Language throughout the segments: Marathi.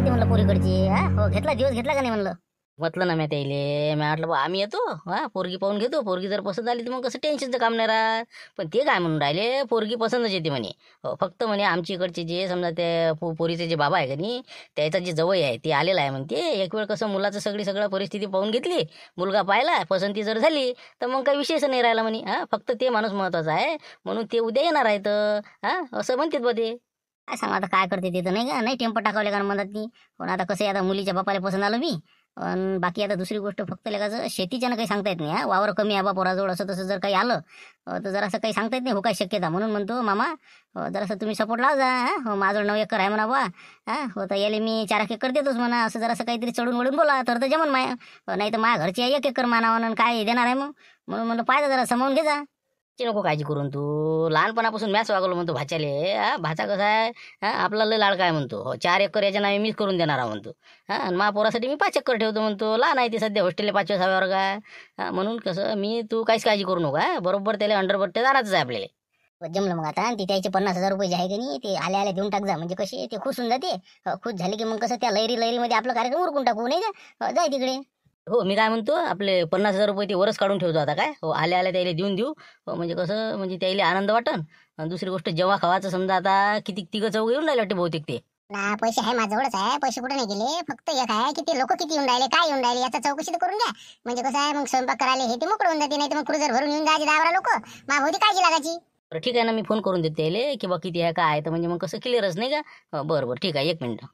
माहिती म्हणलं पोरीकडची. हा हो, घेतला दिवस घेतला का नाही म्हणलं. म्हटलं ना मी त्याइले, मी म्हटलं बा आम्ही येतो, हा पोरगी पाहून घेतो, पोरगी जर पसंत आली तर मग कसं टेन्शनचं काम नाही राहत. पण ते काय म्हणून राहिले, पोरगी पसंतच येते म्हणे. फक्त म्हणे आमच्या इकडचे जे समजा त्या पोरीचे जे बाबा आहे का नाही, त्याचा जे जवळ आहे ते आलेला आहे म्हणते. एक वेळ कसं मुलाचं सगळं परिस्थिती पाहून घेतली, मुलगा पाहिला, पसंती जर झाली तर मग काही विषयच नाही राहिला म्हणे. हा फक्त ते माणूस महत्वाचा आहे, म्हणून ते उद्या येणार आहेत. हा असं म्हणतात बा ते. काय सांगा आता काय करते ते तर नाही का, नाही टेम्पो टाकावले का म्हणत ती. पण आता कसं आहे, आता मुलीच्या बापाला पसंत आलं मी. पण बाकी आता दुसरी गोष्ट फक्त लेखाचं शेतीच्यानं काही सांगता येत नाही. हा वावर कमी आहे बा पोराजवळ, असं तसं जर काही आलं तर जरासं काही सांगता येत नाही हो काय शक्यता. म्हणून म्हणतो मामा, जरासं तुम्ही सपोर्ट लावा जा. हो माझं 9 एकर आहे म्हणा बा. हा हो तर याले मी 4 एकर देतोच म्हणा. असं जरासं काहीतरी चढून वळून बोला तर जमन माया. नाही तर माझ्या घरची आहे 1 एकर मानावं, काय देणार आहे मग. म्हणून म्हणलं पाहिजे जरा समवून घे जा. ची नको काळजी करून तू. लहानपणापासून मॅच वागवलं म्हणतो भाच्याले. हा भाचा कसा आहे, हा आपला लय लाडका आहे म्हणतो. 4 एकर याच्या नावे मीच करून देणार आहे म्हणतो. हा आणि महापोरासाठी मी 5 एकर ठेवतो म्हणतो. लहान आहे ती सध्या, हॉस्टेलला 5व्या-6व्या वर्गात. हा म्हणून कसं मी, तू काहीच काळजी करू नका. बरोबर त्याला अंडरबट्टे जाणारच आहे आपल्याला. जमलं मग आता. ती त्याचे 50,000 रुपये जे आहे की नाही ते आल्या आल्या देऊन टाक जा. म्हणजे कसे ते खुश होऊन जाते. खुश झाले की मग कसं त्या लहरीमध्ये आपला कार्यक्रम उरकून टाकू नाही का. जाय तिकडे. हो मी काय म्हणतो, आपले 50,000 रुपये ते वरच काढून ठेवतो आता. काय हो आल्या आल्या त्याला देऊन देऊ. म्हणजे कसं, म्हणजे त्याला आनंद वाटन. आणि दुसरी गोष्ट जेव्हा खावाचं समजा आता किती तिघं चौघ येऊन राहिले वाटते बहुतेक ते. ना पैसे आहे माझ्याजवळच आहे. पैसे कुठे नाही गेले. फक्त एक आहे की ते लोक किती येऊन राहिले, काय येऊन राहिले याचा चौकशी तर करून द्या. म्हणजे कसं आहे, मग स्वयंपाक करायला हे ते मोकळं होऊन जाते. नाही तर मग क्रुझर भरून येऊन जायचे 10-12 लोक. माझ्या काळजी लागायची. बरं ठीक आहे ना, मी फोन करून देते त्याला की बा किती आहे काय आहे, तर म्हणजे मग कसं क्लिअरच नाही का. बरं ठीक आहे, 1 मिनिट.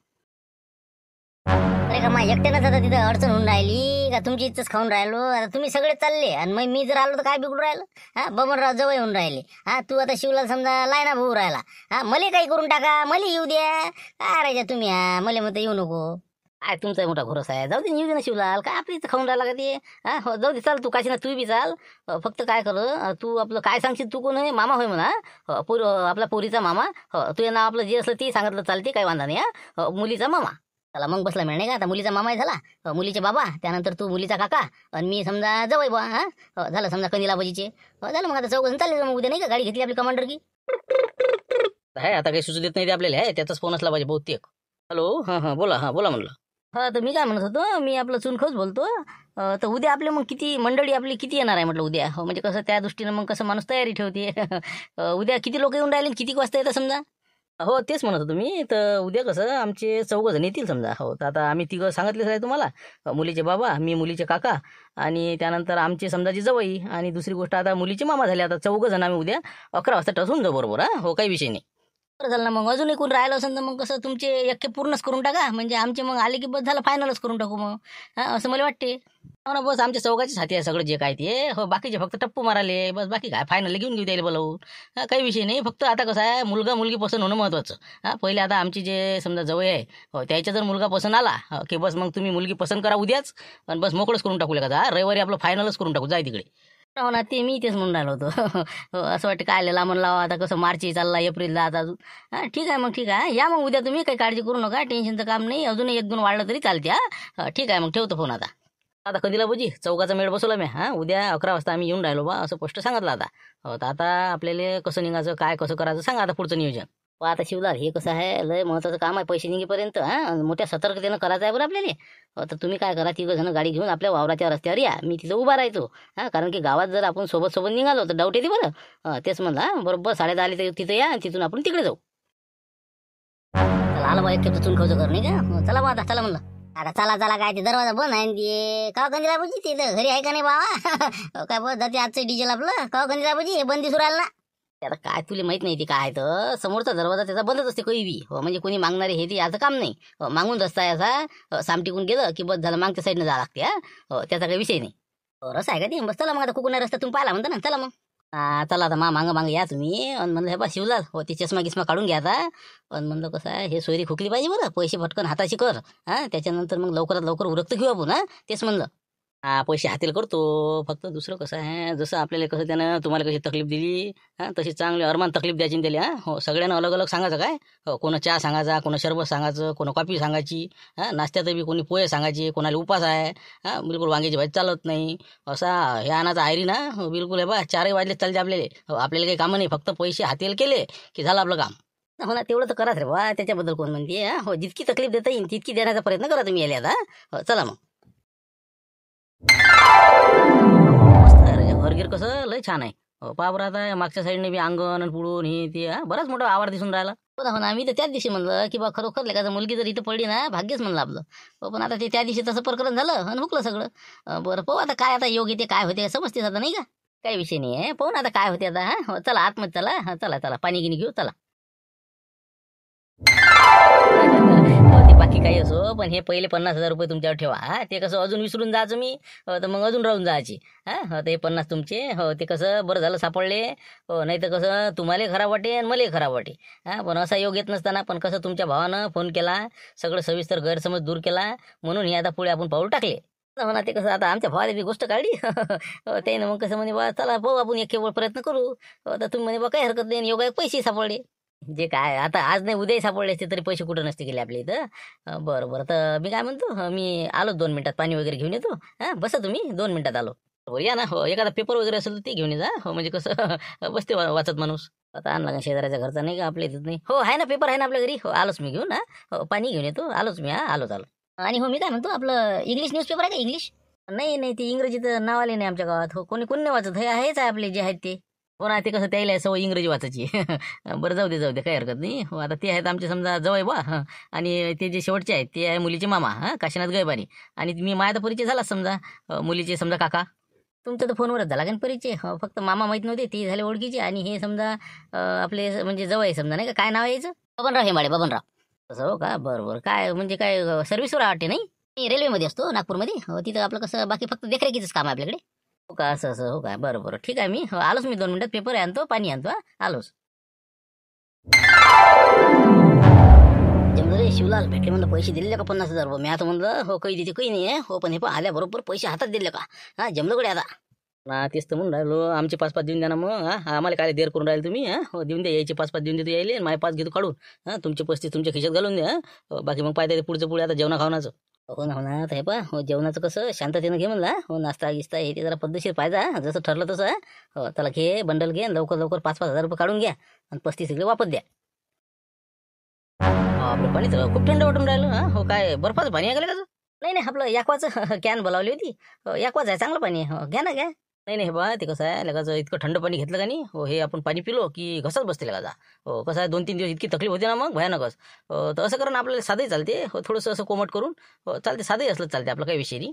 अरे का माझ्या एकट्यानंच आता तिथं अडचण होऊन राहिली का, तुमची इच्छाच खाऊन राहिलो. आता तुम्ही सगळे चालले आणि मग मी जर आलो तर काय बिघडून राहिलं. हा बबनराव जवळ येऊन राहिले. हा तू आता शिवला समजा लायना भाऊ राहिला. हा मला काही करून टाका, मला येऊ द्या. काय राहायच्या तुम्ही, हा मला म्हणता येऊ नको. काय तुमचा मोठा भरोसा आहे, जाऊ दे येऊ दे ना शिवलाल. काय आपली इथं खाऊन राहिला का ते. हा हो जाऊ दे, चाल तू काशी ना, तू बी चाल. फक्त काय कर, तू आपलं काय सांगशील, तू कोण आहे, मामा होय म्हणा. आपला पोरीचा मामा. तुझं नाव आपलं जे असलं ते सांगितलं चालते, काही वांधा नाही. हा मुलीचा मामा. त्याला मग बसला मिळ नाही का, आता मुलीचा मामा झाला, मुलीचे बाबा, त्यानंतर तू मुलीचा काका आणि मी समजा जवळ बा. हा झालं समजा कंदिलाबाजीचे. झालं मग आता 4 जण चालले मग उद्या नाही का, गाडी घेतली आपली कमांडर की. आहे आता काही सुचू देत नाही ते आपल्याला. आहे त्याचाच फोन असला पाहिजे बहुतेक. हॅलो, हां बोला, बोला म्हणलं. हा तर मी काय म्हणत होतो, मी आपलं चुनखोच बोलतो. तर उद्या आपले मग किती मंडळी आपली किती येणार आहे म्हटलं उद्या. म्हणजे कसं त्या दृष्टीनं मग कसं माणूस तयारी ठेवते. उद्या किती लोक येऊन राहिले, किती वाजता येतं समजा. हो तेच म्हणत होतो मी. तर उद्या कसं आमचे 4 जण येतील समजा. हो तर आता आम्ही 3 सांगितलेच आहे तुम्हाला. मुलीचे बाबा, मी मुलीचे काका आणि त्यानंतर आमचे समजाची जवई आणि दुसरी गोष्ट आता मुलीचे मामा झाले. आता 4 जण आम्ही उद्या 11 वाजता टसून जाऊ बरोबर. हा हो काही विषय नाही. बरं झालं ना, मग अजून कोण राहिलं असेल तर मग कसं तुमचे एक्के पूर्णच करून टाका. म्हणजे आमचे मग आले की बस झालं, फायनलच करून टाकू मग. हा असं मला वाटते. हो ना, बस आमच्या 4घाचीच हाती आहे सगळं जे काय ते. हो बाकीचे फक्त टप्पू माराले बस, बाकी काय फायनल घेऊन घेऊ द्यायला बोलावून. हा काही विषय नाही. फक्त आता कसं आहे, मुलगा मुलगी पसंत होणं महत्त्वाचं. हा पहिले आता आमची जे समजा जवळ आहे, हो त्याच्या जर मुलगा पसंत आला की बस मग तुम्ही मुलगी पसंत करा उद्याच आणि बस मोकळंच करून टाकू का. रविवारी आपलं फायनलच करून टाकू, जाय तिकडे. हो ना, ते मी तेच म्हणून राहिलो होतो. असं वाटतं काय लांबून लावा, आता कसं मार्च चालला, एप्रिलला आता अजून. हा ठीक आहे मग, ठीक आहे या मग उद्या तुम्ही, काही काळजी करू नका, टेन्शनचं काम नाही. अजून 1-2 वाढलं तरी चालते. हा ठीक आहे मग, ठेवतो फोन आता. आता कधीला बुजी 4चा मेळ बसवला मी. हा उद्या 11 वाजता आम्ही येऊन राहिलो बा, असं स्पष्ट सांगितलं आता. हो तर आता आपल्याला कसं निघायचं, काय कसं करायचं सांगा आता पुढचं नियोजन. आता शिवलाल हे कसं आहे, लय महत्वाचं काम आहे पैसे निघेपर्यंत. हा मोठ्या सतर्कतेनं करायचं आहे बरं आपल्याला. तर तुम्ही काय करा, 3 जण गाडी घेऊन आपल्या वावराच्या रस्त्यावर या, मी तिथं उभा राहायचो. हा कारण की गावात जर आपण सोबत निघालो तर डाऊट येते बरं. तेच म्हणलं बरोबर 10:30 आले तर तिथं या आणि तिथून आपण तिकडे जाऊ. चला आलं बा, एक खेप चुन खाऊचं घर नाही का. चला बा आता, चला म्हणलं. आता चला काय ते दरवाजा बंद आहे ते. का कंदिला बुजी ते घरी आहे का नाही बाबा. काय बस जाते आजचं डिझेल आपलं. का कंदिला बुजी हे बंदी सुरू राहिलं ना. आता काय तुला माहित नाही ते काय, तर समोरचा दरवाजा त्याचा बंदच असते काही बी. हो म्हणजे कोणी मागणारे हे ते याचं काम नाही. मागून रस्ता आहे असा, सामटिकून गेलं की बस झालं, मागच्या साईडनं जावं लागते. हो त्याचा काही विषय नाही. रस्ता आहे का ते, बस चला मग आता कुकुना रस्ता तुम्ही पाहिला म्हणता ना, चला मग. चला आता मागं या तुम्ही. आणि म्हणलं हे बा शिवलाल, हो ते चष्मा गिस्मा काढून घ्या आता. आणि म्हणलं कसं आहे, हे सोयरी खुकली पाहिजे बरं, पैसे फटकन हाताशी कर. हा त्याच्यानंतर मग लवकरात लवकर उरकतं घेऊ आपण. तेच म्हणलं. पैसे हातील करतो. फक्त दुसरं कसं आहे, जसं आपल्याला कसं त्यानं तुम्हाला कशी तकलीफ दिली, तशी चांगली अरमान तकलीफ द्यायची त्याला. हो सगळ्यांना अलग अलग सांगायचं काय. हो कोणा चहा सांगायचा, कोणा शरबत सांगायचं, कोणा कॉफी सांगायची. नाश्त्यात बी कोणी पोहे सांगायचे, कोणाला उपास आहे. बिलकुल वांग्याची भाजी चालत नाही असा हे आणाचा आयरी ना. बिलकुल हे बा 4 वाजले चालते आपल्याला. आपल्याला काही कामं नाही, फक्त पैसे हातील केले की झालं आपलं काम. हो ना, तेवढं तर कराच रे बा, त्याच्याबद्दल कोण म्हणते हो, जितकी तकलीफ देता येईल तितकी देण्याचा प्रयत्न करा तुम्ही यायला आता. हो, चला मग. मस्त आहे रे, घरगीर कसं लय छान आहे. हो, पहा बरं आता मागच्या साईडने बी अंगण आणि पुढून हे ते बराच मोठा आवार दिसून राहिला. हो ना, मी तर त्याच दिवशी म्हणलं की बा खरोखर लेकाचं मुलगी जर इथं पडली ना भाग्यच म्हणलं आपलं. हो, पण आता ते त्या दिवशी तसं प्रकरण झालं आणि हुकलं सगळं. बरं पाहू आता काय आता योग येते काय होते समजतेच आता नाही का. काही विषय नाही आहे, पाहू ना आता काय होते आता. हो, चला आतमध्ये चला. चला चला, पाणी गिनी घेऊ चला. हो, ते बाकी काही असो, पण हे पहिले 50,000 रुपये तुमच्यावर ठेवा. ते कसं अजून विसरून जायचं मी. तर मग अजून राहून जायची. हो, ते 50 तुमचे. हो, ते कसं बरं झालं सापडले. हो, नाही तर कसं तुम्हाला खराब वाटे आणि मलाही खराब वाटे. पण असा योग येत नसताना पण कसं तुमच्या भावानं फोन केला, सगळं सविस्तर गैरसमज दूर केला, म्हणून हे आता पुढे आपण पाऊल टाकले. हो ना, ते कसं आता आमच्या भावाला बी गोष्ट काढली. त्यानं मग कसं म्हणे बा चला भाऊ आपण एक केवळ प्रयत्न करू. तर तुम्ही म्हणे बा काही हरकत नाही, योगा पैसे सापडले. जे काय आता आज नाही उद्याही सापडले असते तरी पैसे कुठं नसते गेले आपल्या इथं. बरं तर मी काय म्हणतो, मी आलो 2 मिनिटात पाणी वगैरे घेऊन येतो. बसा तुम्ही, 2 मिनिटात आलो. हो या ना. हो, एखादा पेपर वगैरे असेल तर ते घेऊन ये जा. हो, म्हणजे कसं बसते वाचत माणूस. आता आणला का शेजाऱ्याच्या घरचा नाही का आपल्या इथं नाही. हो आहे ना, पेपर आहे ना आपल्या घरी. हो आलोच मी घेऊन. हो, पाणी घेऊन येतो, आलोच मी. आलोच आलो. आणि हो मी काय म्हणतो, आपलं इंग्लिश न्यूजपेपर आहे का इंग्लिश? नाही नाही, ते इंग्रजीचं नाव आले नाही आमच्या गावात. हो, कोणी कोणी नाही वाचत. हे हेच आहे आपले जे आहेत ते. हो ना, ते कसं त्याला सवय इंग्रजी वाचायची. बरं जाऊ दे काही हरकत नाही. हो, आता ते आहेत आमचे समजा जवळ बा. आणि ते जे शेवटचे आहेत ते आहे मुलीचे मामा काशीनाथ गैबानी. आणि मी माझा तर परिचय झाला समजा. मुलीचे समजा काका. तुमचा तर फोनवरच झाला कारण परिचय. हो, फक्त मामा माहीत नव्हते, ते झाले ओळखीचे. आणि हे समजा आपले म्हणजे जवळ आहे समजा नाही का. काय नाव आहे याचं? बबनराव हेमाळे, बबनराव. तसं हो का, बरं काय म्हणजे काय सर्व्हिसवर वाटते नाही. मी रेल्वेमध्ये असतो नागपूरमध्ये. हो, तिथं आपलं कसं बाकी फक्त देखरेखीचंच काम आहे आपल्याकडे. हो का, असं हो का, बरं ठीक आहे. मी आलोच मी 2 मिनिटात पेपर आणतो, पाणी आणतो. आलोच. जमलं रे शिवलाल, भेटले म्हणलं पैसे दिले का 50,000 रुपये. मी आता म्हणलं हो काही देते काही नाही आहे. हो, पण हे पण आल्याबरोबर पैसे हातात दिले का. जमलं कडे आता ना. तेच तर म्हणून राहिलो, आमचे 5-5 देऊन द्या ना मग. आम्हाला काय देर करून राहिले तुम्ही. हो, देऊन द्या, यायचे 5-5 देऊन देतो यायले. माझे 5 घेतो काढून. तुमचे 35 तुमच्या खिशात घालून द्या. बाकी मग पाहिजे पुढचं पुढे आता जेवणा खावणाचं. हो ना आता हे पहा. हो, जेवणाचं कसं शांततेनं घे म्हणला. हो, नाश्ता गिस्ता हे ते जरा पद्धतशीर पाहिजे. जसं ठरलं तसं. हो, त्याला घे बंडल घे, लवकर 5-5 हजार रुपये काढून घ्या आणि 35 इकडे वापस द्या. आपलं पाणी तर खूप थंड वाटून राहिलं. हो, काय बर्फाचं पाणी आहे का त्याचं? नाही आपलं याकवाचं कॅन बोलावली होती. हो, याकवाच आहे, चांगलं पाणी आहे. हो, घ्या ना घ्या. नाही बा, ते कसं आहे लगाचं इतकं थंड पाणी घेतलं का नाही. हो, हे आपण पाणी पिलो की घसच बसते लगाचा. हो, कसं आहे 2-3 दिवस इतकी तकलीफ होते ना मग भयानकच. तर असं करून आपल्याला साधंही चालते. हो, थोडंसं असं कोमट करून. हो, चालते, साधंही असलं चालते, आपलं काही विषय नाही.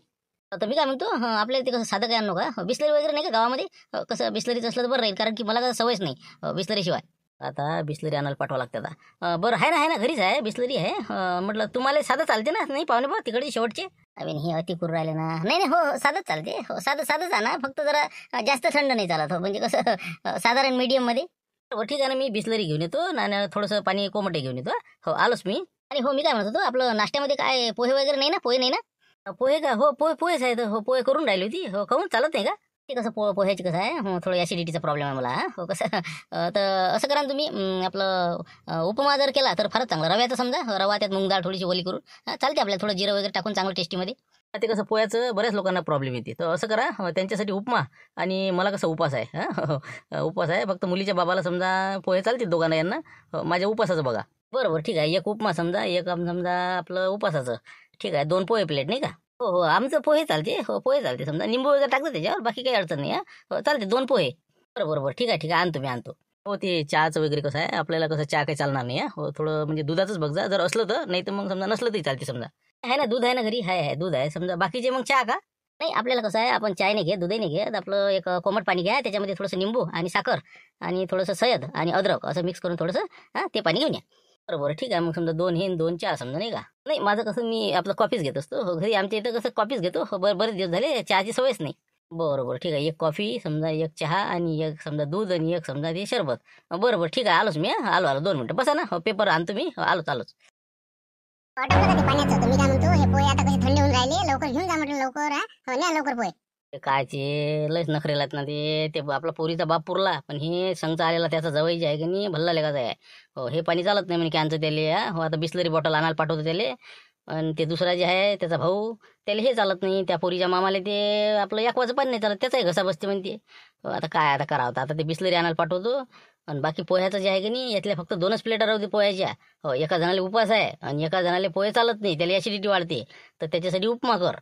तर मी काय म्हणतो, आपल्याला ते कसं साधं काय आणू का, बिस्लरी वगैरे नाही का गावामध्ये. कसं बिस्लरीचं असलं तर बरं राहील, कारण की मला कसं सवयच नाही बिस्लरीशिवाय. आता बिस्लरी आणायला पाठवा लागते आता. बरं आहे ना घरीच आहे बिस्लरी आहे. म्हटलं तुम्हाला साधं चालते ना नाही पाहुणे बा तिकडे शेवटचे. अरे हे अति करू राहिले ना. नाही हो, साधंच चालते. हो, साधंच आणा, फक्त जरा जास्त थंड नाही चालत. हो, म्हणजे कसं साधारण मीडियम मध्ये. हो, ठीक आहे ना, मी बिस्लरी घेऊन येतो आणि थोडंसं पाणी कोमटे घेऊन येतो. हो, आलोच मी. आणि हो, मी काय म्हणत होतो, आपलं नाश्त्यामध्ये काय पोहे वगैरे नाही ना? पोहे नाही ना? पोहे का? हो, पोहेच आहेत. हो, पोहे करून राहिली होती. हो, काहून चालत नाही का? ते कसं पोह्याची कसं आहे. हो, थोडं ॲसिडिटीचा प्रॉब्लेम आहे मला. हो, कसं तर असं करा ना तुम्ही, आपलं उपमा जर केला तर फारच चांगला. रव्याचा समजा, रवा त्यात मूग डाळ थोडीशी ओली करून चालते आपल्याला, थोडं जिरं वगैरे टाकून चांगलं टेस्टीमध्ये. ते कसं पोह्याचं बऱ्याच लोकांना प्रॉब्लेम येते. तर असं करा, त्यांच्यासाठी उपमा. आणि मला कसं उपास आहे. उपास आहे, फक्त मुलीच्या बाबाला समजा पोहे चालते दोघांना यांना. माझ्या उपासाचं बघा. बरोबर ठीक आहे, एक उपमा समजा, एक समजा आपलं उपासाचं. ठीक आहे, 2 पोहे प्लेट नाही का? हो, आमचं पोहे चालते. हो, पोहे चालते समजा, निंबू वगैरे टाकतो त्याच्यावर, बाकी काही अडचण नाही. हो, चालते 2 पोहे. बरोबर ठीक आहे आणतो मी आणतो. हो, ते चहाचं वगैरे कसं आहे, आपल्याला कसं चहा काही चालणार नाही. हो, थोडं म्हणजे दुधाचंच बघ जा, जर असलं तर. नाही तर मग समजा नसलं तरी चालते समजा. आहे ना, दूध आहे ना घरी. आहे दूध आहे समजा. बाकीचे मग चहा का? नाही, आपल्याला कसं आहे, आपण चाय नाही घेत, दूधही नाही घेत. आपलं एक कोमट पाणी घ्या, त्याच्यामध्ये थोडंसं निंबू आणि साखर आणि थोडंसं सयद आणि अद्रक असं मिक्स करून थोडंसं ते पाणी घेऊन या. बरोबर ठीक आहे, मग समजा 2 हे 2 चहा समजा नाही का? नाही, माझं कसं मी आपलं कॉफीच घेत असतो. हो, घरी आमच्या इथं कसं कॉफीच घेतो. हो, बरेच दिवस झाले चहाची सवयच नाही. बरोबर ठीक आहे, 1 कॉफी समजा, 1 चहा आणि 1 समजा दूध आणि 1 समजा ते शरबत. बरोबर ठीक आहे, आलोच मी. आलो 2 मिनिटं बसा ना. हो, पेपर आणतो मी. आलोच. वाटलं का ते पाण्याचं? तर मी काय म्हणतो, हे पोहे आता कसे थंड होऊन राहिले, लवकर घेऊन जा म्हटलं. लवकर हो न्या लवकर पोहे. ते कायचे लयच नखरे लागत ना ते आपला पोरीचा बाप पुरला, पण हे संगचा आलेला त्याचा जवळ जे आहे की नाही भल्ला लेगाचा आहे. हो, हे पाणी चालत नाही म्हणे कॅनचं त्याले. हो, आता बिस्लरी बॉटल आणायला पाठवतो त्याले. आणि ते दुसरा जे आहे त्याचा भाऊ, त्याला हे चालत नाही. त्या पोरीच्या मामाला ते आपलं एकवाचं पाणी नाही चालत, त्याचाही घसा बसते म्हणते. हो, आता काय आता करावं, आता ते बिस्लरी आणायला पाठवतो. आणि बाकी पोह्याचं जे आहे की नाही यातल्या फक्त 2च प्लेटा राहू दे पोह्याच्या. हो, एका जणाला उपवास आहे आणि एका जणाला पोहे चालत नाही, त्याला ॲसिडिटी वाढते, तर त्याच्यासाठी उपमा कर.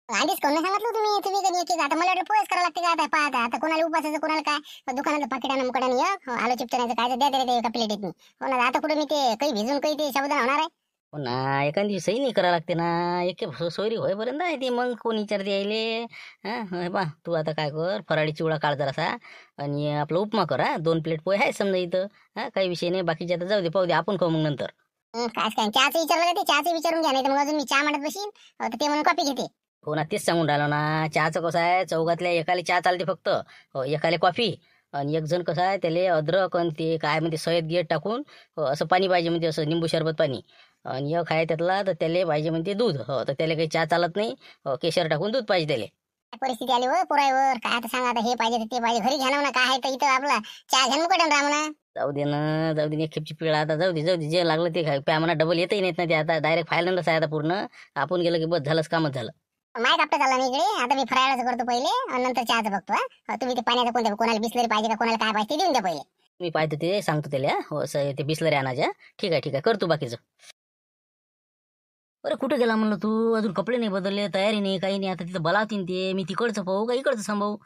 आधीच कोण सांगितलं तुम्ही कधी एक आता मला वाटतं पोहेच करावं लागते का आता पाहता आता कोणाला उपासाचं कोणाला काय दुकानातलं पाकिटानं मुकडानं आलो चिपटण्याचं काय द्या तरी एका प्लेटीत मी हो ना आता कुठे मी ते काही भिजून काही ते साबुदाणा होणार आहे. हो ना, एखादी सही नाही करावं लागते ना, एक सोयरी होईपर्यंत आहे ती, मग कोण विचारते यायले. हां बा, तू आता काय कर, फराळी चिवडा काढ जरासा आणि आपला उपमा कर. 2 प्लेट पोहे आहेत समजा इथं. काही विषय नाही, बाकीचे आता जाऊ दे, पाहू दे, आपण खाऊ मग नंतर. काय काय चहाचं विचारलं का ते चहाचं विचारून घ्या नाही तर मग अजून मी चहा म्हणत बसीन तर ते म्हणून कॉपी घेते. हो ना, तेच सांगून राहिलो ना. चहाचं कसं आहे, चौघातल्या एकाला चहा चालते फक्त, हो एकाला कॉफी, आणि एक जण कसं आहे त्याला अद्रक आणि ते काय म्हणते सयत गेट टाकून असं पाणी पाहिजे म्हणते, असं निंबू सरबत पाणी. आणि एक आहे त्यातला तर त्याला पाहिजे म्हणते दूध. हो, तर त्याला काही चहा चालत नाही, केशर टाकून दूध पाहिजे त्याला. परिस्थिती आली व पुरायवर काय आता सांगा आता हे पाहिजे ते पाहिजे घरी घ्या ना काय आहे तर इथं आपला चहा घ्या मुकटन राहा म्हणा. जाऊ दे ना, जाऊ दे, एक खेपची पिळा आता, जाऊ दे जे लागलं ते काय प्या म्हणा, डबल येतही नाहीत ना ते, आता डायरेक्ट फायनलच आहे आता पूर्ण. आपण गेलं की बस झालंच, कामच झालं. माय कापटा चालला नाही इकडे आता मी फराळाचं करतो पहिले आणि नंतर चहाचं बघतो. तुम्ही ते पाण्याचं कोणत्या कोणाला बिस्लरी पाहिजे का कोणाला काय पाहिजे ते देऊन द्या पहिले. मी पाहतो ते, सांगतो त्याला. हो असं ते बिस्लरी आणायच्या. ठीक आहे, करतो बाकीचं. अरे कुठे गेला म्हणलं तू, अजून कपडे नाही बदलले, तयारी नाही, काही नाही. आता तिथं बोलावतीन ते, मी तिकडचं पाहू का इकडचं सांभाळू.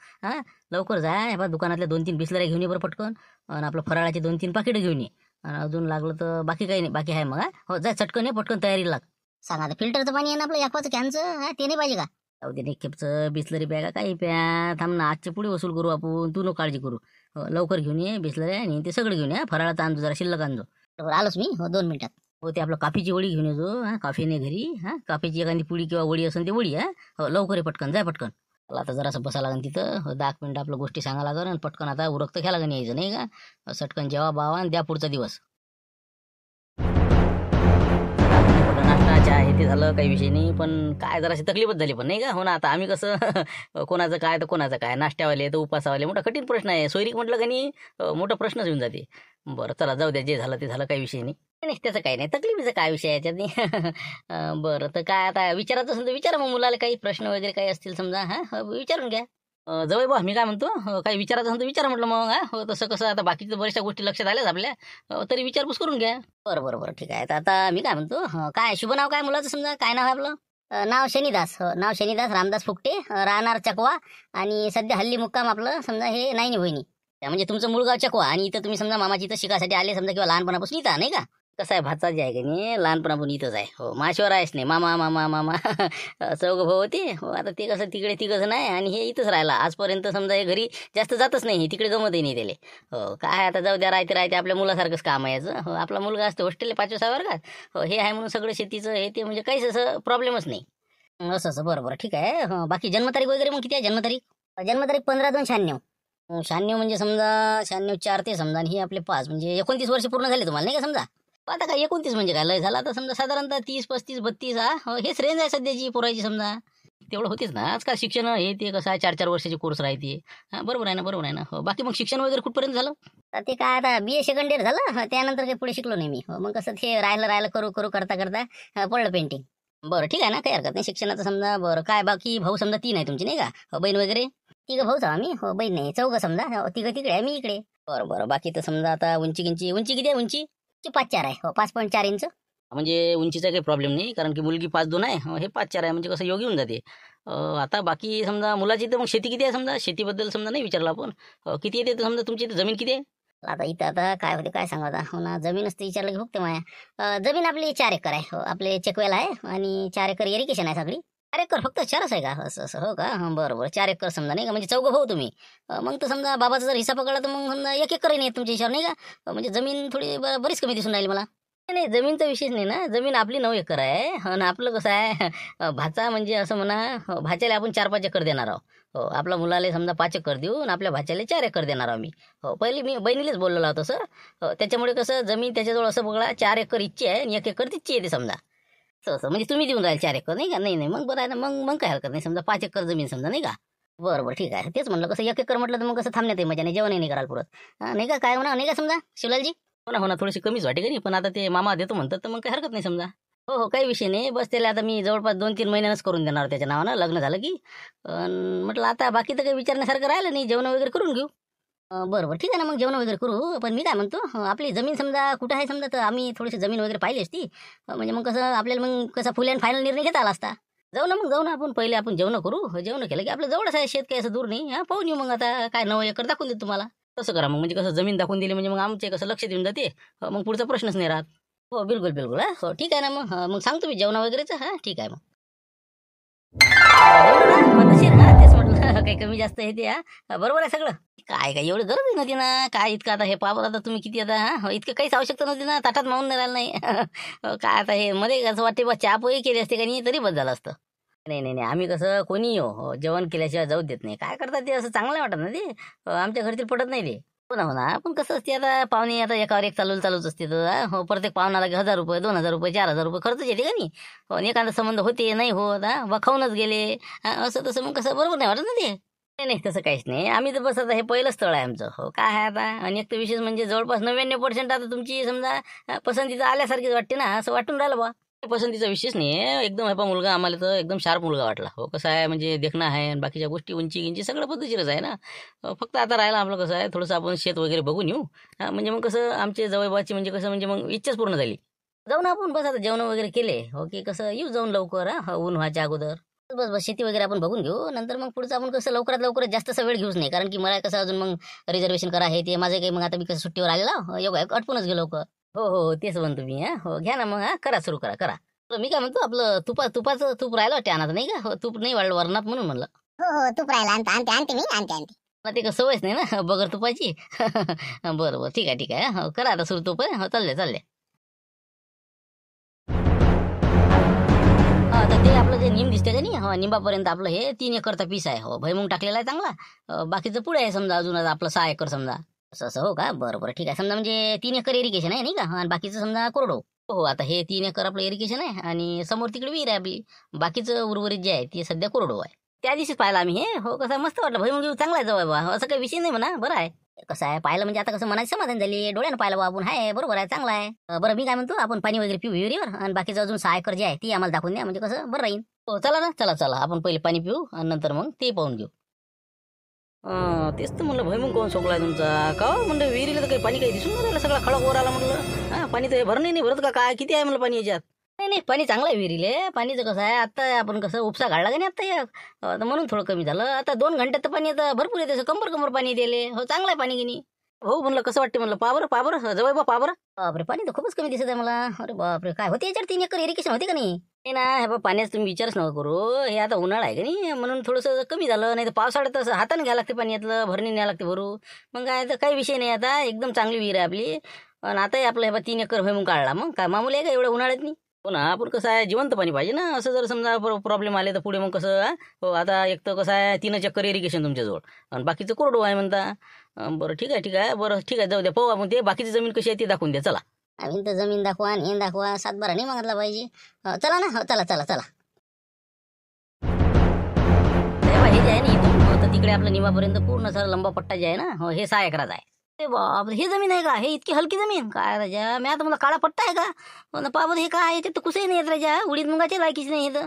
लवकर जाय बा, दुकानातल्या 2-3 बिस्लऱ्या घेऊन ये बरं पटकन, आणि आपलं फराळाचे 2-3 पाकिटं घेऊन ये, आणि अजून लागलं तर बाकी काही नाही, बाकी आहे मग. हो जाय चटकन ये, पटकन तयारीला लाग. सांगा आता फिल्टरचं पाणी आहे ना आपलं याकवाचं कॅनचं, ते नाही पाहिजे का? जाऊ दे, खेपचं बिस्लरी प्या काही प्या, थांब ना, आजचे पुढे वसूल करू आपण, तू नको काळजी करू. लवकर घेऊन ये बिस्लरी आणि ते सगळं घेऊन ये. फराळाचा आणतो जरा, शिल्लक आणतो. बरोबर आलोच मी, 2 मिनिटात. हो, ते आपलं काफीची वडी घेऊन येतो. काफीने घरी काफीची एखादी पुडी किंवा वडी असेल ते वडी. हो लवकर ये, पटकन जाय पटकन. मला आता जरासं बसा लागेल तिथं, 10 मिनिटं आपलं गोष्टी सांगा लागेल, आणि पटकन आता उरकत घ्या लागेल, यायचं नाही का. सटकन जेवा बावा आणि द्या पुढचा दिवस. नाश्ता चहा हे ते झालं, काही विषय नाही, पण काय जराशी तकलीफच झाली पण नाही का. हो ना, आता आम्ही कसं कोणाचं काय तर कोणाचं काय, नाश्त्यावाले तर उपासावाले, मोठा कठीण प्रश्न आहे. सोयरीक म्हटलं का नाही, मोठा प्रश्नच येऊन जाते. बरं चला, जाऊ द्या, जे झालं ते झालं, काही विषय नाही, त्याचं काही नाही, तकलीफीचं काय विषय याच्यात नाही. बरं, तर काय आता विचारायचं असेल तर विचारा मग मुलाला, काही प्रश्न वगैरे काही असतील समजा, विचारून घ्या. जवळ बा, मी काय म्हणतो, काही विचारायचं असेल तर विचारा म्हटलं मग. हो तसं कसं आता बाकीच्या बऱ्याचशा गोष्टी लक्षात आल्याच आपल्या, तरी विचारपूस करून घ्या. बरं ठीक आहे. तर आता मी काय म्हणतो, काय शुभ नाव काय मुलाचं समजा, काय नाव आहे आपलं? नाव शनिदास. नाव शनिदास रामदास फुकटे, राहणार चकवा, आणि सध्या हल्ली मुक्काम आपलं समजा हे नाही वहिनी, म्हणजे तुमचं मूळ गाव चकवा, आणि इथं तुम्ही समजा मामाची इथं शिकासाठी आले समजा, किंवा लहानपणापासून इथं नाही का. कसं आहे, भाचा जे आहे की नाही लहानपणापासून इथंच आहे. हो, माशिवर आहेच नाही, मामा मामा मामा चौघ भाऊ होते. हो, आता ते कसं तिकडे तिघंच नाही, आणि हे इथंच राहिला आजपर्यंत समजा, हे घरी जास्त जातच नाही, तिकडे गमतही नाही त्याला. हो, काय आता जाऊ द्या, राहते आपल्या मुलासारखंच काम आहे याचं. हो, आपला मुलगा असतो हॉस्टेलला 5व्या वर्गात. हो, हे आहे म्हणून सगळं शेतीचं हे ते, म्हणजे काहीच असं प्रॉब्लेमच नाही. असं बरं ठीक आहे. बाकी जन्मतारीख वगैरे मग किती आहे जन्मतारीख? जन्मतारीख 15/2/96. 96 म्हणजे समजा 96 4 ते समजा, आणि हे आपले 5 म्हणजे 29 वर्ष पूर्ण झाले तुम्हाला नाही का समजा. आता काय 29 म्हणजे काय लय झाला, आता समजा साधारणतः 30 35 32 हेच रेंज आहे सध्याची पोरायची समजा. तेवढं होतेच ना आजकाल. शिक्षण हे ते कसं आहे, 4-4 वर्षाचे कोर्स राहते. बरोबर आहे ना. हो, बाकी मग शिक्षण वगैरे कुठपर्यंत झालं? तर ते काय आता BA सेकंड इयर झालं, त्यानंतर काही पुढे शिकलो नाही मी. मग कसं ते राहिलं करू करता पडलं पेंटिंग. बरं ठीक आहे ना, काही हरकत नाही शिक्षणाचं समजा. बरं काय बाकी भाऊ समजा 3 आहे तुमची नाही का, बहीण वगैरे? 3 भाऊच आम्ही. हो, बहीण नाही, 4 समजा. 3 तिकडे आहे, मी इकडे. बरं बाकी तर समजा आता उंची किती आहे? उंची 5'4" आहे. हो, 5.4 इंच. म्हणजे उंचीचा काही प्रॉब्लेम नाही, कारण की मुलगी 5'2" आहे, हे 5'4" आहे, म्हणजे कसं योग्य होऊन जाते. आता बाकी समजा मुलाची तर मग शेती किती आहे समजा, शेतीबद्दल समजा नाही विचारलं आपण. किती येते तर समजा तुमची इथे जमीन किती आहे? आता इथं आता काय होते काय सांगा आता. हो ना, जमीनच ते विचारलं की फक्त माया जमीन आपली 4 एकर आहे. हो, आपले चेकवेल आहे, आणि 4 एकर इरिगेशन आहे सगळी. 4 एकर फक्त 4च आहे का? असं हो का. बरं 4 एकर समजा नाही का, म्हणजे 4 भाऊ तुम्ही. मग तर समजा बाबाचा जर हिस्सा पकडला तर मग समजा 1 एकरही नाही तुमच्या हिशावर नाही का. म्हणजे जमीन थोडी बरीच कमी दिसून राहिली मला. नाही, जमीनचा विषयच नाही ना, जमीन आपली 9 एकर आहे, आणि आपलं कसं आहे भाचा म्हणजे असं म्हणा, भाच्याला आपण 4-5 एकर देणार आहोत. हो, आपल्या मुलाला समजा 5 एकर देऊ, आणि आपल्या भाच्याला 4 एकर देणार आहोत मी. हो, पहिले मी बहिणीलाच बोललेलो होतो सर. हो, त्याच्यामुळे कसं जमीन त्याच्याजवळ असं बघा 4 एकर इच्छी आहे, आणि 1 एकर तिची येते समजा. असं म्हणजे तुम्ही देऊन राहील 4 एकर नाही का. नाही मग बरं आहे ना, मग काय हरकत नाही समजा, 5 एकर जमीन समजा नाही का. बरं ठीक आहे. तेच म्हणलं कसं 1 एकर म्हटलं तर मग कसं थांबण्यात मजा नाही, जेवणही नाही करायला पुरत नाही का. काय म्हणा नाही का समजा शिवलालजी. हो ना, थोडीशी कमीच वाटे का नाही, पण आता ते मामा देतो म्हणतात तर मग काही हरकत नाही समजा. हो, काही विषय नाही. बस त्याला आता मी जवळपास 2-3 महिन्यानंच करून देणार त्याच्या नावानं, लग्न झालं की. म्हटलं आता बाकी तर काही विचारण्यासारखं राहिलं नाही, जेवण वगैरे करून घेऊ. बरं ठीक आहे ना, मग जेवण वगैरे करू. पण मी काय म्हणतो, आपली जमीन समजा कुठं आहे समजा, तर आम्ही थोडीशी जमीन वगैरे पाहिली असती. म्हणजे मग कसं आपल्याला मग कसा फुल अँड फायनल निर्णय घेता आला असता. जाऊ ना मग, जाऊ ना आपण, पहिले आपण जेवण करू. जेवण केलं की आपलं जवळच आहे शेत, काही असं दूर नाही. पाहून येऊ मग, आता काय 9 एकर दाखवून देतो तुम्हाला. तसं करा मग, म्हणजे कसं जमीन दाखवून दिली म्हणजे मग आमचे कसं लक्ष देऊन जाते. मग पुढचा प्रश्नच नाही राहत. हो बिलकुल बिलकुल. हो ठीक आहे ना मग. मग सांगतो मी जेवणा वगैरेचं. ठीक आहे मग. जेवण ना पद्धतशीर. तेच म्हटलं काही कमी जास्त आहे ते. बरोबर आहे सगळं. काय काय एवढं गरज नव्हती ना, काय इतकं आता हे पावर आता तुम्ही किती आता इतकं काहीच आवश्यकता नव्हती ना, ताटात मावून नाही राहिलं नाही. काय आता हे मध्ये असं वाटते बा, चहा पोहे केली असते का नाही तरी बस झालं असतं. नाही नाही नाही, आम्ही कसं कोणी जेवण केल्याशिवाय जाऊ देत नाही. काय करतात ते, असं चांगलं नाही वाटत ना ते. आमच्या घरतील पटत नाही ते. हो ना हो ना. पण कसं असते आता, पाहुणे आता एकावर एक चालूच असते तर प्रत्येक पाहुणाला की 1000 रुपये 2000 रुपये 4000 रुपये खर्च येते का नाही. आणि एखादा संबंध होते नाही होत, बा खाऊनच गेले. असं तसं मग कसं बरोबर नाही वाटत ना ते. नाही नाही तसं काहीच नाही. आम्ही तर बस आता हे पहिलं स्थळ आहे आमचं. हो काय आहे आता. आणि एक तर विशेष म्हणजे जवळपास 99% आता तुमची समजा पसंतीचं आल्यासारखीच वाटते ना, असं वाटून राहिलं बा. पसंतीचा विषयच नाही आहे. एकदम आहे पा मुलगा, आम्हाला तर एकदम शार्प मुलगा वाटला. हो कसं आहे म्हणजे देखणं आहे आणि बाकीच्या गोष्टी उंची गिंची सगळं पद्धतशीरच आहे ना. फक्त आता राहिलं आपलं कसं आहे, थोडंसं आपण शेत वगैरे बघून येऊ. म्हणजे मग कसं आमचे जवळपासची म्हणजे कसं म्हणजे मग इच्छाच पूर्ण झाली. जाऊन आपण बस आता जेवण वगैरे केले हो की कसं येऊ जाऊन लवकर. ऊन व्हायच्या अगोदर. बस बस शेती वगैरे आपण बघून घेऊ. नंतर मग पुढचं आपण कसं लवकरात लवकरात जास्त असा वेळ घेऊच नाही, कारण की मला कसं अजून मग रिझर्वेशन करा हे ते माझं काही. मग आता मी कसं सुट्टीवर आलेला योगा अटपूनच गेलो लवकर. हो हो हो, तेच म्हणतो मी. हो घ्या ना मग. करा सुरू करा करा. तर मी काय म्हणतो, आपलं तुपाचं तूप राहिलं वाटते अनाथ नाही का. तूप नाही वाढलं वरणात म्हणून म्हणलं. हो हो, तूप राहिला. आणते आणते आणते मी आणते. मला ते कसं सवयच नाही ना बगर तुपाची. बरं बरं ठीक आहे ठीक आहे. हो करा आता सुरू तूप. हो चालले. तर ते आपलं जे निम दिसते का नाही, निंबापर्यंत आपलं हे 3 एकरचा पीस आहे. हो भुईमुग टाकलेला आहे चांगला. बाकीचं पुढे आहे समजा अजून आपलं 6 एकर समजा. असं असं हो का. बरं बरं ठीक आहे. समजा म्हणजे 3 एकर इरिगेशन आहे नाही का, आणि बाकीचं समजा कोरडो. हो हो, आता हे 3 एकर आपलं इरिगेशन आहे आणि समोर तिकडे विहीर आहे आपली. बाकीचं उर्वरित जे आहे ते सध्या कोरडो आहे. त्या दिवशीच पाहिलं आम्ही हे. हो कसं मस्त वाटलं. भुईमुग चांगला आहे जवळ बा, असं काही विषय नाही म्हणा. बरं आहे. कसं आहे पाहिलं म्हणजे आता कसं मनाची समाधान झाली. डोळ्यानं पाहिलं बा आपण. आहे बरोबर आहे, चांगला आहे. बरं मी काय म्हणतो, आपण पाणी वगैरे पिऊ विहिरीवर, आणि बाकीचं अजून 6 एकर जे आहे ती आम्हाला दाखवून द्या, म्हणजे कसं बरं राहील. हो चला ना, चला आपण पहिले पाणी पिऊ आणि नंतर मग ते पाहून घेऊ. तेच तर म्हणलं, भुईमुग कोण सोकलाय तुमचा का म्हणलं. विहिरीला तर काही पाणी काही दिसून नाही राहिलं, सगळा खडक वर आला म्हणलं. पाणी तर भर नाही भरत का काय, किती आहे म्हणलं पाणी याच्यात. नाही नाही, पाणी चांगलं आहे विहिरीले. पाणीचं कसं आहे, आता आपण कसं उपसा काढला का नाही आता एक, तर म्हणून थोडं कमी झालं. आता 2 घंट्यात तर पाणी आता भरपूर येते, कंबर पाणी दिले. हो चांगलं आहे पाणी गिनी. हो म्हणलं कसं वाटते म्हणलं. पाबर जवळ पाबर. बापरे, पाणी तर खूपच कमी दिसत आहे मला. अरे बापरे, काय होते याच्यावर 3 एकर इरिगेशन होते का नाही. नाही ना, हे बा पाण्याचं तुम्ही विचारच नका करू. हे आता उन्हाळा आहे का नाही, म्हणून थोडंसं कमी झालं. नाही तर पावसाळ्यात तसं हाताने घ्यायला लागते पाणी, यातलं भरणी न्यायला लागते भरू. मग काय तर काही विषय नाही, आता एकदम चांगली विहीर आहे आपली. आणि आताही आपलं हे बा 3 एकर भुईमुग काढला. मग काय मामूली आहे का एवढ्या उन्हाळ्यात नाही. हो ना, आपण कसं आहे जिवंत पाणी पाहिजे ना. असं जर समजा प्रॉब्लेम आले तर पुढे मग कसं. हो आता एक तर कसं आहे 3 एकर इरिगेशन तुमच्याजवळ आणि बाकीचं कोरडो आहे म्हणता. बरं ठीक आहे. बरं ठीक आहे, जाऊ द्या. पाहू आपण ते बाकीची जमीन कशी आहे ती दाखवून द्या. चला. आम्ही तर जमीन दाखवा आणि हे दाखवा, 7-12 नाही मागितला पाहिजे. चला ना. हो चला. हे जे आहे ना इथून तर तिकडे आपलं निमापर्यंत पूर्ण सर लंबा पट्टा जे आहे ना, हो हे 6 एकराचा आहे. ते बाप, हे जमीन आहे का. हे इतकी हलकी जमीन काय राजा. मी आता मला काळा पट्टा आहे का. पाबत हे काय याच्यात तर कुसही नाही येत राजा. उडीद मुंगाचे लायकीच नाही येत.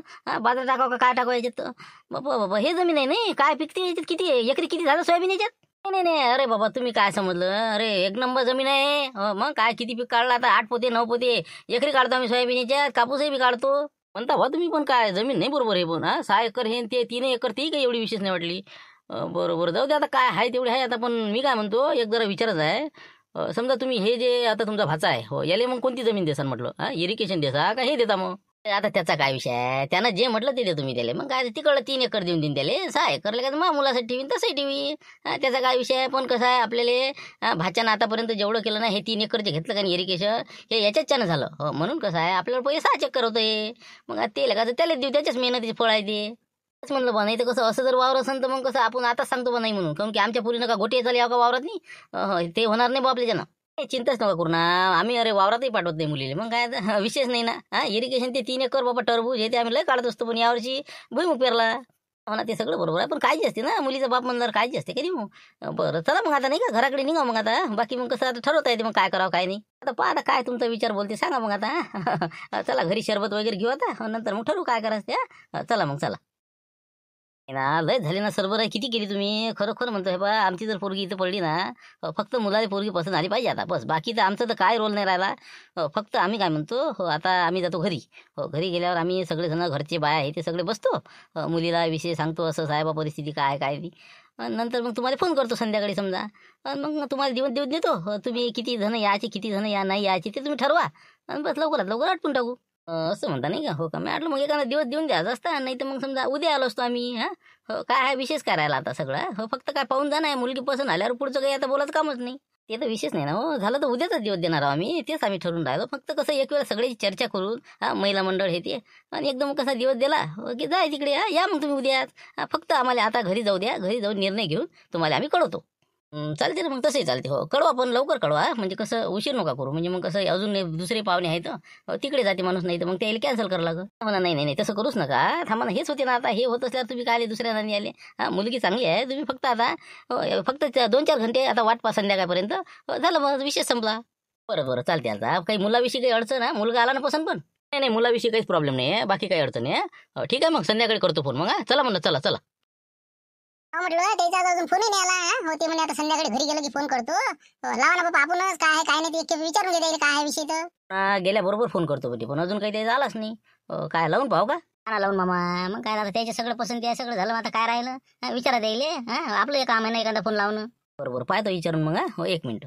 बाजार टाकावं का काय टाकावं याच्यात. बाबा हे जमीन आहे नाही काय पिकते याच्यात. किती एकरी किती झालं सोयाबीन याच्यात. नाही अरे बाबा, तुम्ही काय समजलं. अरे 1 नंबर जमीन आहे. मग काय किती पीक काढला आता. 8 पोते 9 पोते एकरी काढतो आम्ही सोयाबीन याच्यात. कापूसही बी काढतो म्हणता बा तुम्ही. पण काय जमीन नाही बरोबर आहे. पण 6 एकर हे ते 3 एकर ती काही एवढी विशेष नाही वाटली. बरोबर जाऊ दे आता, काय आहे तेवढी आहे आता. पण मी काय म्हणतो, एक जरा विचारच आहे. समजा तुम्ही हे जे आता तुमचा भाचा आहे हो, याला मग कोणती जमीन देसान म्हटलं. इरिगेशन देसा का हे देता मग. आता त्याचा काय विषय आहे, त्यानं जे म्हटलं ते देतो मी त्याला. मग काय तिकडलं 3 एकर देऊन देईन त्याला. 6 एकर काय मा मुलासाठी ठेवीन तसंही ठेवी. त्याचा काय विषय आहे. पण कसं आहे आपल्याला भाच्यानं आतापर्यंत जेवढं केलं ना, हे 3 एकर जे घेतलं का इरिगेशन हे याच्याच्यानं झालं. म्हणून कसं आहे आपल्याला पहिले 6 एकर होतं हे. मग ते का त्याला देऊ, त्याच्याच मेहनतीचे फळ आहे ते. म्हणलं बा. नाही तर कसं असं जर वावर असेल तर मग कसं आपण आताच सांगतो बा नाही म्हणून, कारण की आमच्या पुरीनं का गोटे झाले का वावरात नाही. ते होणार नाही बा आपल्याच्यानं. चिंताच नका करू ना. आम्ही अरे वावरातही पाठवत नाही मुलीला. मग काय विशेष नाही ना. इरिगेशन ते 3 एकर बाबा टरबूज हे ते आम्ही लय काढत असतो. पण यावर्षी भुईमुग पेरला. हो ना, ते सगळं बरोबर आहे. पण काळजी असते ना, मुलीचा बाप म्हणल्यावर काळजी असते कधी. मग बरं चला मग आता नाही का घराकडे निघा मग आता. बाकी मग कसं आता ठरवता येते मग काय करावं काय नाही. आता पहा आता काय तुमचा विचार बोलते सांगा मग आता. चला घरी शरबत वगैरे घेऊ आता, नंतर मग ठरवू काय करायचं ते. चला मग चला. ना लय झाले ना सरबर आहे. किती केली तुम्ही? खरं म्हणतो हे बा, आमची जर पोरगी इथं पडली ना, फक्त मुलाला पोरगी पसंत आली पाहिजे आता, बस. बाकी तर आमचं तर काय रोल नाही राहिला. फक्त आम्ही काय म्हणतो, आता आम्ही जातो घरी. घरी गेल्यावर आम्ही सगळेजण घरचे बाया आहे ते सगळे बसतो. मुलीला विषय सांगतो, असं साहेबा परिस्थिती काय काय ती. नंतर मग तुम्हाला फोन करतो संध्याकाळी समजा. मग तुम्हाला दिवस देऊन देतो. तुम्ही किती जण यायचे, किती जण या नाही यायचे ते तुम्ही ठरवा. आणि बस लवकरात लवकर आटपून टाकू. असं म्हणता नाही का? हो का? मी आटलं मग एखादा दिवस देऊन द्यायचा असता, नाही तर मग समजा उद्या आलो असतो आम्ही. काय आहे विशेष काय राहिला आता सगळं? फक्त काय पाहून जा नाही, मुलगी पसंत आल्यावर पुढचं काही आता बोलायचं कामच नाही. ते तर विशेष नाही ना हो. झालं तर उद्याचा दिवस देणार आहोत आम्ही, तेच आम्ही ठरवून राहिलो. फक्त कसं एक वेळ सगळ्याची चर्चा करून महिला मंडळ हे ते, आणि एकदम कसा दिवस दिला की जाय तिकडे. या मग तुम्ही उद्याच. फक्त आम्हाला आता घरी जाऊ द्या. घरी जाऊन निर्णय घेऊन तुम्हाला आम्ही कळवतो. चालते ना मग? तसंही चालते. हो, कळवा पण लवकर कळवा. म्हणजे कसं उशीर नका करू. म्हणजे मग कसं अजून दुसरे पाहुणे आहेत, तिकडे जाते माणूस, नाही तर मग त्याला कॅन्सल करावं लागेल. म्हणा नाही नाही नाही तसं करूच नका. थांबा ना, हेच होते ना आता. हे होत असल्यावर तुम्ही काय आले दुसऱ्या नाणी आले? मुलगी चांगली आहे. तुम्ही फक्त आता फक्त 2-4 घंटे आता वाट पहा संध्याकाळपर्यंत. झालं मग विषय संपला. बरं चालते. आता काही मुलाविषयी काही अडचण आहे? मुलगा आला ना पसंत पण? नाही नाही, मुलाविषयी काहीच प्रॉब्लेम नाही आहे. बाकी काही अडचण आहे. ठीक आहे मग संध्याकाळी करतो फोन मग. चला म्हणलं, चला. हो म्हटलं, त्याचा अजून फोनही नाही आला. हो, ते म्हणजे आता संध्याकाळी घरी गेलो की फोन करतो. लावा ना बाबा, आपणच काय आहे काय नाही ते विचारून घेता येईल काय आहे विषय तर. गेल्याबरोबर फोन करतो म्हणजे, पण अजून काही त्याचा आलाच नाही. काय लावून पाहू का? लावून मामा, मग काय आता त्याचे सगळं पसंती आहे, सगळं झालं. मग आता काय राहिलं? विचारा द्यायले. आपलं एक काम आहे ना, एखादा फोन लावणं. बरोबर पाहतो विचारून मग. हो, 1 मिनिट.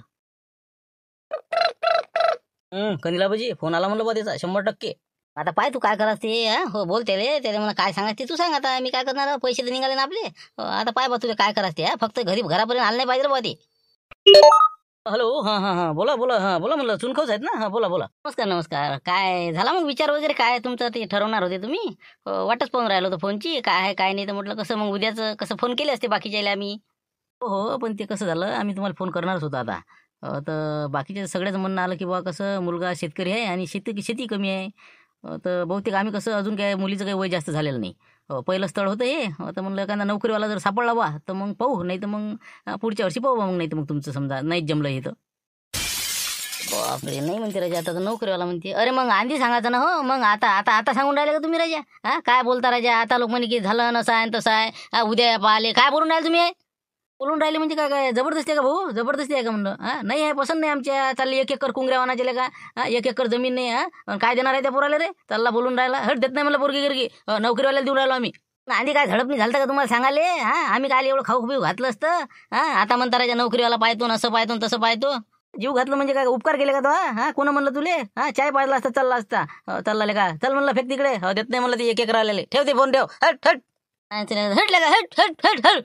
कंदिलाबाजी फोन आला म्हणलं बा त्याचा 100%. आता पाय तू काय करास ते. हो, बोल त्याला मला काय सांगायचं ते तू सांग. आता मी काय करणार? पैसे तर निघाले ना आपले. आता पाय बा तुला काय करास ते. फक्त घरापर्यंत आलं नाही पाहिजे बा ते. हॅलो. हां बोला. बोला म्हणलं, चुनखोच आहेत ना? बोला. नमस्कार. काय झाला मग विचार वगैरे? काय तुमचं ते ठरवणार होते तुम्ही? वाटच पाहून राहिलो होतो फोनची. काय आहे काय नाही तर म्हटलं कसं मग उद्याचं कसं फोन केले असते बाकीच्याला आम्ही. हो, पण ते कसं झालं, आम्ही तुम्हाला फोन करणारच होतो आता. तर बाकीचे सगळ्याच म्हणणं आलं की बा कसं मुलगा शेतकरी आहे आणि शेती कमी आहे. तर बहुतेक आम्ही कसं अजून काय मुलीचं काही वय जास्त झालेलं नाही. पहिलं स्थळ होतं हे. तर म्हणलं एखादा नोकरीवाला जर सापडला बा तर मग पाहू, नाही तर मग पुढच्या वर्षी पाहू. मग नाही तर मग तुमचं समजा नाहीच जमलं हे तर. बापरे, नाही म्हणते राजा आता तर नोकरीवाला म्हणते. अरे मग आधी सांगायचं ना. हो मग आता सांगून राहिले का तुम्ही राजा? काय बोलता राजा? आता लोक म्हणे की झालं नसं आहे तसं आहे. उद्या पाहिले काय बोलून राहिले तुम्ही? बोलून राहिले म्हणजे काय जबरदस्ती आहे का भाऊ? जबरदस्ती आहे का म्हणलं? नाही आहे, पसंत नाही आमच्या. चालले 1 एकर कुंगऱ्या वानाचे का? 1 एकर जमीन नाही. काय देणार आहे त्या पोराला रे? चालला बोलून राहिला. हट, देत नाही मला पोरगी गिरगी. नोकरीवाल्याला देऊन राहिलो आम्ही. आधी काय झडप नाही झालं का तुम्हाला सांगाले? आम्ही काय एवढं खाऊ पिऊ घातलं असतं? आता म्हणता राजा नोकरीवाला पाहतो, असं पाहतो तसं पाहतो. जीव घातलं म्हणजे काय उपकार केले का तो? कोण म्हणलं तुले? चाय पाजला असता चालला असता. चालला का? चल म्हणलं फेक तिकडे. देत नाही म्हणलं ते 1 एकर आलेले. ठेव ते फोन ठेव. हट. हटले का? हट.